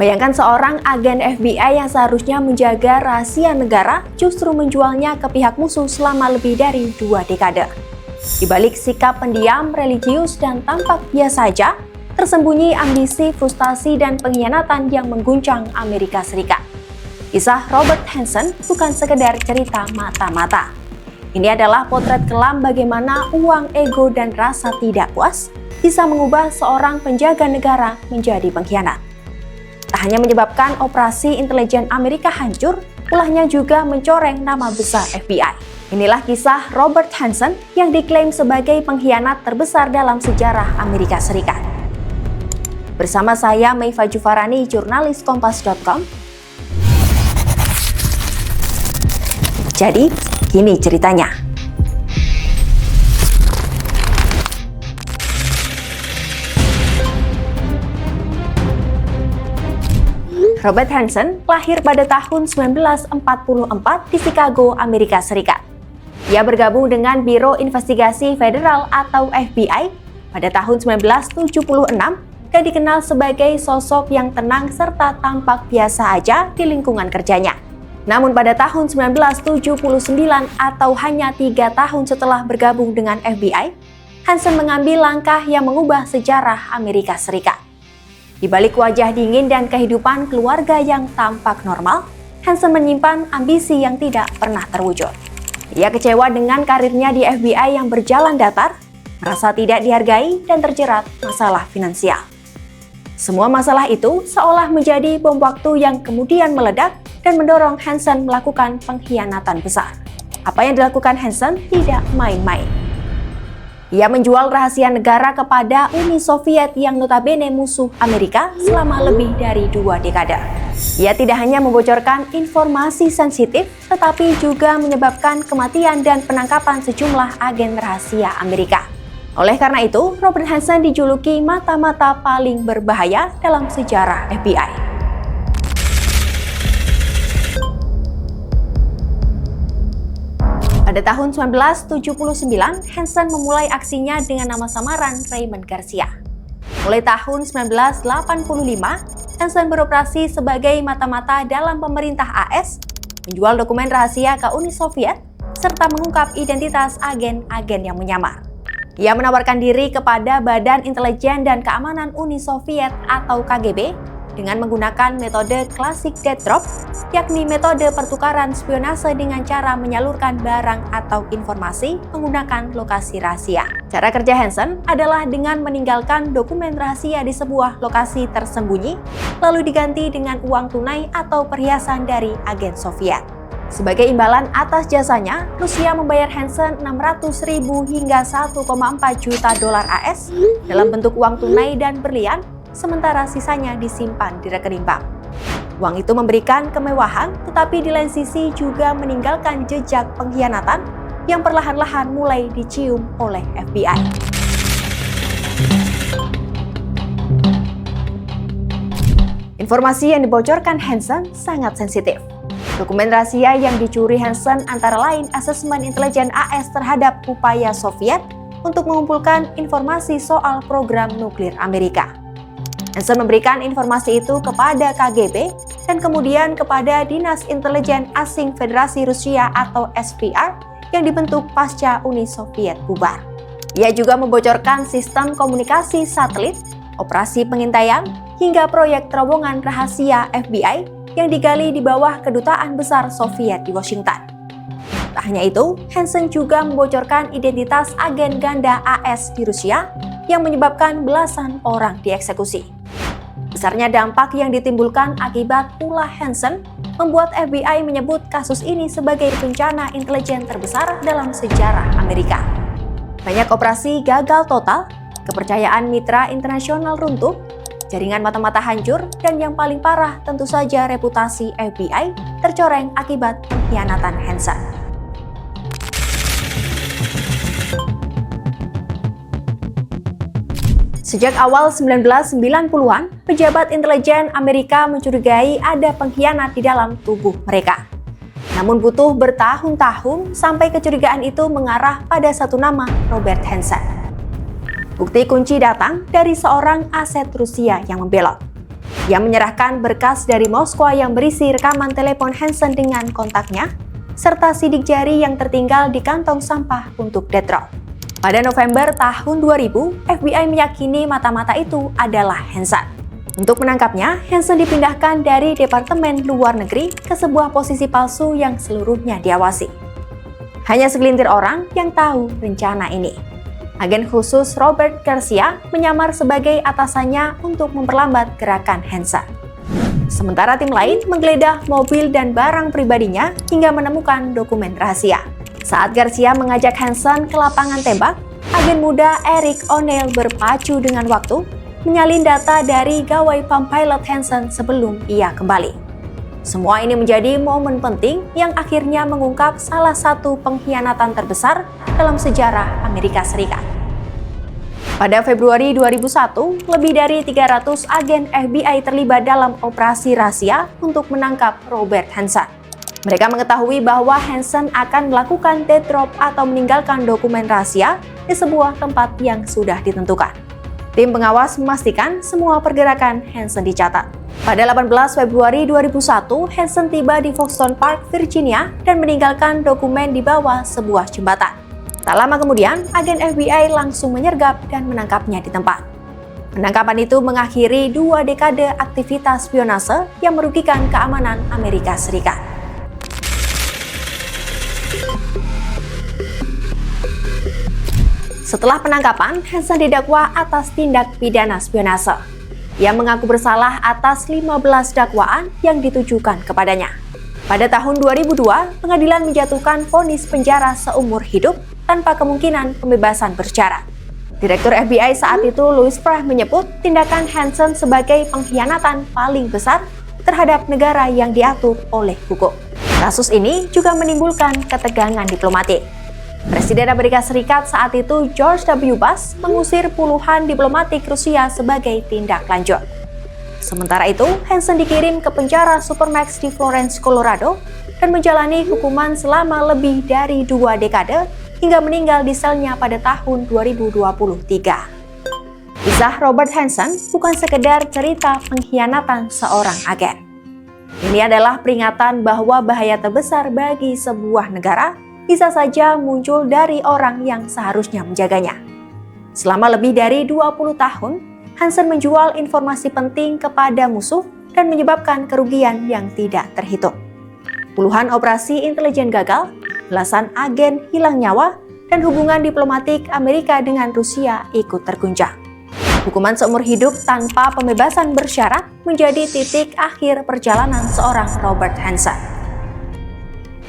Bayangkan seorang agen FBI yang seharusnya menjaga rahasia negara justru menjualnya ke pihak musuh selama lebih dari 2 dekade. Di balik sikap pendiam, religius, dan tampak biasa saja, tersembunyi ambisi, frustasi, dan pengkhianatan yang mengguncang Amerika Serikat. Kisah Robert Hanssen bukan sekedar cerita mata-mata. Ini adalah potret kelam bagaimana uang, ego, dan rasa tidak puas bisa mengubah seorang penjaga negara menjadi pengkhianat. Tak hanya menyebabkan operasi intelijen Amerika hancur, ulahnya juga mencoreng nama besar FBI. Inilah kisah Robert Hanssen yang diklaim sebagai pengkhianat terbesar dalam sejarah Amerika Serikat. Bersama saya, Meifa Jufarani, jurnalis Kompas.com. Jadi, gini ceritanya. Robert Hanssen lahir pada tahun 1944 di Chicago, Amerika Serikat. Ia bergabung dengan Biro Investigasi Federal atau FBI pada tahun 1976 dan dikenal sebagai sosok yang tenang serta tampak biasa aja di lingkungan kerjanya. Namun pada tahun 1979 atau hanya 3 tahun setelah bergabung dengan FBI, Hanssen mengambil langkah yang mengubah sejarah Amerika Serikat. Di balik wajah dingin dan kehidupan keluarga yang tampak normal, Hanssen menyimpan ambisi yang tidak pernah terwujud. Ia kecewa dengan karirnya di FBI yang berjalan datar, merasa tidak dihargai dan terjerat masalah finansial. Semua masalah itu seolah menjadi bom waktu yang kemudian meledak dan mendorong Hanssen melakukan pengkhianatan besar. Apa yang dilakukan Hanssen tidak main-main. Ia menjual rahasia negara kepada Uni Soviet yang notabene musuh Amerika selama lebih dari 2 dekade. Ia tidak hanya membocorkan informasi sensitif, tetapi juga menyebabkan kematian dan penangkapan sejumlah agen rahasia Amerika. Oleh karena itu, Robert Hanssen dijuluki mata-mata paling berbahaya dalam sejarah FBI. Pada tahun 1979, Hanssen memulai aksinya dengan nama samaran Raymond Garcia. Mulai tahun 1985, Hanssen beroperasi sebagai mata-mata dalam pemerintah AS, menjual dokumen rahasia ke Uni Soviet, serta mengungkap identitas agen-agen yang menyamar. Ia menawarkan diri kepada Badan Intelijen dan Keamanan Uni Soviet atau KGB dengan menggunakan metode klasik dead drop, yakni metode pertukaran spionase dengan cara menyalurkan barang atau informasi menggunakan lokasi rahasia. Cara kerja Hanssen adalah dengan meninggalkan dokumen rahasia di sebuah lokasi tersembunyi, lalu diganti dengan uang tunai atau perhiasan dari agen Soviet. Sebagai imbalan atas jasanya, Rusia membayar Hanssen 600.000 hingga 1,4 juta dolar AS dalam bentuk uang tunai dan berlian, sementara sisanya disimpan di rekening bank. Uang itu memberikan kemewahan, tetapi di lain sisi juga meninggalkan jejak pengkhianatan yang perlahan-lahan mulai dicium oleh FBI. Informasi yang dibocorkan Hanssen sangat sensitif. Dokumen rahasia yang dicuri Hanssen antara lain asesmen intelijen AS terhadap upaya Soviet untuk mengumpulkan informasi soal program nuklir Amerika. Hanssen memberikan informasi itu kepada KGB dan kemudian kepada Dinas Intelijen Asing Federasi Rusia atau SVR yang dibentuk pasca Uni Soviet bubar. Ia juga membocorkan sistem komunikasi satelit, operasi pengintaian, hingga proyek terowongan rahasia FBI yang digali di bawah Kedutaan Besar Soviet di Washington. Tak hanya itu, Hanssen juga membocorkan identitas agen ganda AS di Rusia yang menyebabkan belasan orang dieksekusi. Besarnya dampak yang ditimbulkan akibat ulah Hanssen membuat FBI menyebut kasus ini sebagai bencana intelijen terbesar dalam sejarah Amerika. Banyak operasi gagal total, kepercayaan mitra internasional runtuh, jaringan mata-mata hancur, dan yang paling parah tentu saja reputasi FBI tercoreng akibat pengkhianatan Hanssen. Sejak awal 1990-an, pejabat intelijen Amerika mencurigai ada pengkhianat di dalam tubuh mereka. Namun butuh bertahun-tahun sampai kecurigaan itu mengarah pada satu nama, Robert Hanssen. Bukti kunci datang dari seorang aset Rusia yang membelot. Ia menyerahkan berkas dari Moskwa yang berisi rekaman telepon Hansen dengan kontaknya, serta sidik jari yang tertinggal di kantong sampah untuk Detroit. Pada November tahun 2000, FBI meyakini mata-mata itu adalah Hansen. Untuk menangkapnya, Hansen dipindahkan dari Departemen Luar Negeri ke sebuah posisi palsu yang seluruhnya diawasi. Hanya segelintir orang yang tahu rencana ini. Agen khusus Robert Garcia menyamar sebagai atasannya untuk memperlambat gerakan Hansen. Sementara tim lain menggeledah mobil dan barang pribadinya hingga menemukan dokumen rahasia. Saat Garcia mengajak Hansen ke lapangan tembak, agen muda Eric O'Neill berpacu dengan waktu, menyalin data dari gawai pump pilot Hansen sebelum ia kembali. Semua ini menjadi momen penting yang akhirnya mengungkap salah satu pengkhianatan terbesar dalam sejarah Amerika Serikat. Pada Februari 2001, lebih dari 300 agen FBI terlibat dalam operasi rahasia untuk menangkap Robert Hansen. Mereka mengetahui bahwa Hansen akan melakukan death drop atau meninggalkan dokumen rahasia di sebuah tempat yang sudah ditentukan. Tim pengawas memastikan semua pergerakan Hansen dicatat. Pada 18 Februari 2001, Hansen tiba di Foxton Park, Virginia, dan meninggalkan dokumen di bawah sebuah jembatan. Tak lama kemudian, agen FBI langsung menyergap dan menangkapnya di tempat. Penangkapan itu mengakhiri 2 dekade aktivitas spionase yang merugikan keamanan Amerika Serikat. Setelah penangkapan, Hansen didakwa atas tindak pidana spionase. Ia mengaku bersalah atas 15 dakwaan yang ditujukan kepadanya. Pada tahun 2002, pengadilan menjatuhkan vonis penjara seumur hidup tanpa kemungkinan pembebasan bersyarat. Direktur FBI saat itu, Louis Freeh, menyebut tindakan Hansen sebagai pengkhianatan paling besar terhadap negara yang diatur oleh hukum. Kasus ini juga menimbulkan ketegangan diplomatik. Presiden Amerika Serikat saat itu, George W. Bush, mengusir puluhan diplomatik Rusia sebagai tindak lanjut. Sementara itu, Hansen dikirim ke penjara Supermax di Florence, Colorado, dan menjalani hukuman selama lebih dari 2 dekade hingga meninggal di selnya pada tahun 2023. Kisah Robert Hansen bukan sekedar cerita pengkhianatan seorang agen. Ini adalah peringatan bahwa bahaya terbesar bagi sebuah negara bisa saja muncul dari orang yang seharusnya menjaganya. Selama lebih dari 20 tahun, Hansen menjual informasi penting kepada musuh dan menyebabkan kerugian yang tidak terhitung. Puluhan operasi intelijen gagal, belasan agen hilang nyawa, dan hubungan diplomatik Amerika dengan Rusia ikut terguncang. Hukuman seumur hidup tanpa pembebasan bersyarat menjadi titik akhir perjalanan seorang Robert Hansen.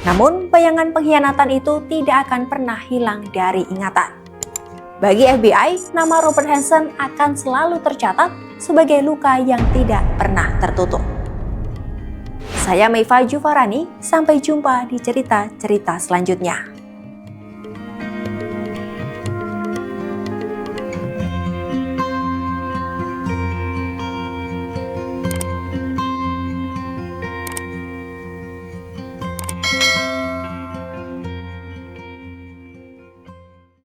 Namun, bayangan pengkhianatan itu tidak akan pernah hilang dari ingatan. Bagi FBI, nama Robert Hansen akan selalu tercatat sebagai luka yang tidak pernah tertutup. Saya Meifa Jufarani, sampai jumpa di cerita-cerita selanjutnya.